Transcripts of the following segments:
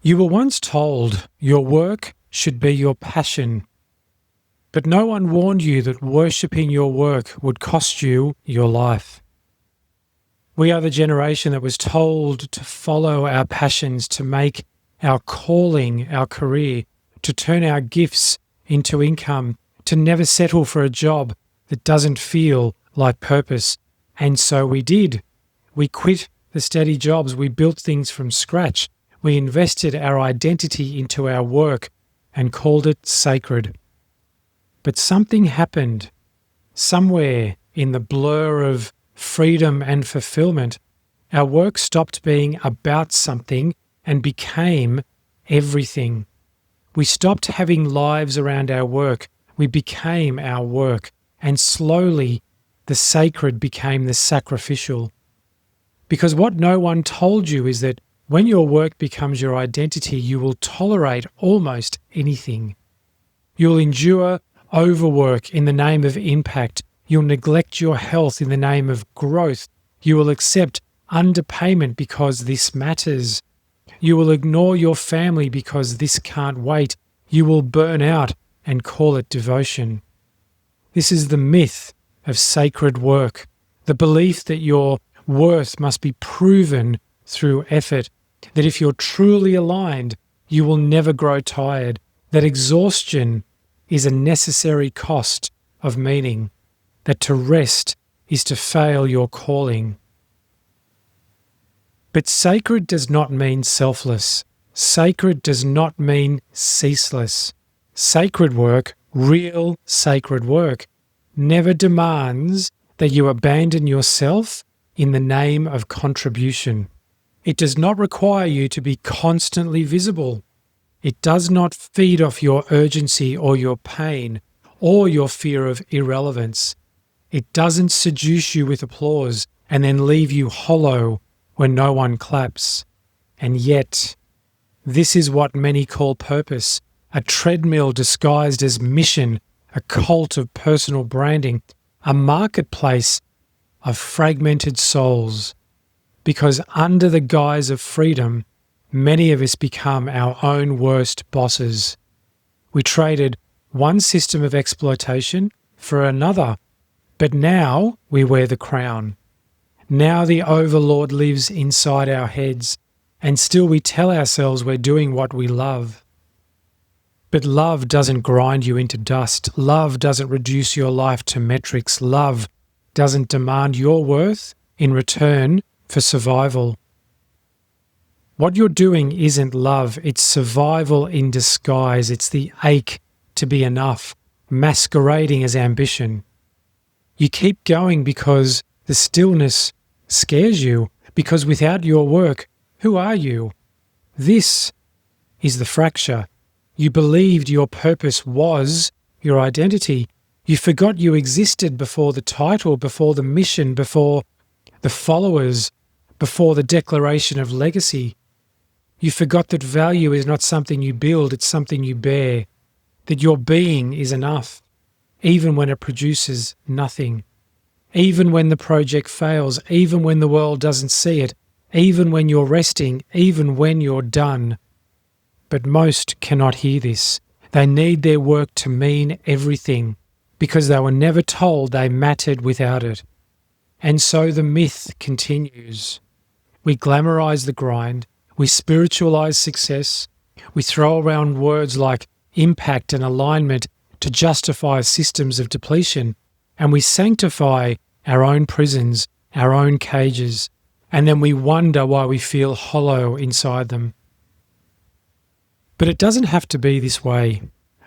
You were once told your work should be your passion, but no one warned you that worshipping your work would cost you your life. We are the generation that was told to follow our passions, to make our calling our career, to turn our gifts into income, to never settle for a job that doesn't feel like purpose. And so we did. We quit the steady jobs. We built things from scratch. We invested our identity into our work and called it sacred. But something happened somewhere in the blur of freedom and fulfillment. Our work stopped being about something and became everything. We stopped having lives around our work. We became our work. And slowly, the sacred became the sacrificial. Because what no one told you is that when your work becomes your identity, you will tolerate almost anything. You'll endure overwork in the name of impact. You'll neglect your health in the name of growth. You will accept underpayment because this matters. You will ignore your family because this can't wait. You will burn out and call it devotion. This is the myth of sacred work, the belief that your worth must be proven through effort, that if you're truly aligned, you will never grow tired, that exhaustion is a necessary cost of meaning, that to rest is to fail your calling. But sacred does not mean selfless. Sacred does not mean ceaseless. Sacred work, real sacred work, never demands that you abandon yourself in the name of contribution. It does not require you to be constantly visible. It does not feed off your urgency or your pain or your fear of irrelevance. It doesn't seduce you with applause and then leave you hollow when no one claps. And yet, this is what many call purpose, a treadmill disguised as mission, a cult of personal branding, a marketplace of fragmented souls. Because under the guise of freedom, many of us become our own worst bosses. We traded one system of exploitation for another, but now we wear the crown. Now the overlord lives inside our heads, and still we tell ourselves we're doing what we love. But love doesn't grind you into dust. Love doesn't reduce your life to metrics. Love doesn't demand your worth in return for survival. What you're doing isn't love, it's survival in disguise. It's the ache to be enough, masquerading as ambition. You keep going because the stillness scares you, because without your work, who are you? This is the fracture. You believed your purpose was your identity. You forgot you existed before the title, before the mission, before the followers, before the declaration of legacy. You forgot that value is not something you build, it's something you bear, that your being is enough, even when it produces nothing, even when the project fails, even when the world doesn't see it, even when you're resting, even when you're done. But most cannot hear this. They need their work to mean everything because they were never told they mattered without it. And so the myth continues. We glamorize the grind, we spiritualize success, we throw around words like impact and alignment to justify systems of depletion, and we sanctify our own prisons, our own cages, and then we wonder why we feel hollow inside them. But it doesn't have to be this way.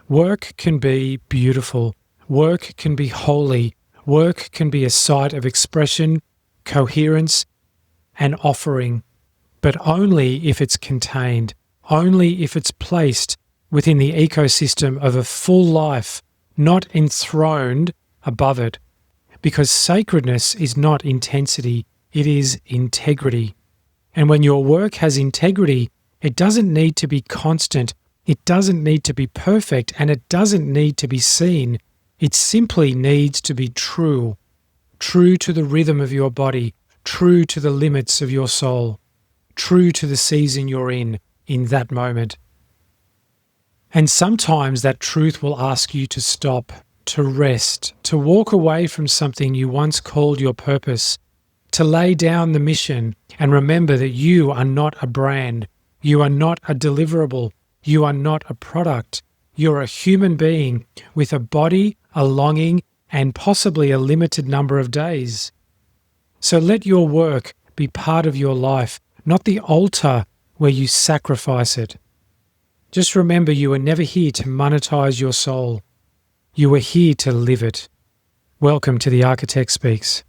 Work can be beautiful. Work can be holy. Work can be a site of expression, coherence, and offering, but only if it's contained, only if it's placed within the ecosystem of a full life, not enthroned above it. Because sacredness is not intensity, it is integrity. And when your work has integrity, it doesn't need to be constant, it doesn't need to be perfect, and it doesn't need to be seen. It simply needs to be true. True to the rhythm of your body, true to the limits of your soul, true to the season you're in, in that moment. And sometimes that truth will ask you to stop, to rest, to walk away from something you once called your purpose, to lay down the mission and remember that you are not a brand, you are not a deliverable, you are not a product. You're a human being with a body, a longing, and possibly a limited number of days. So let your work be part of your life, not the altar where you sacrifice it. Just remember you were never here to monetize your soul. You were here to live it. Welcome to The Architect Speaks.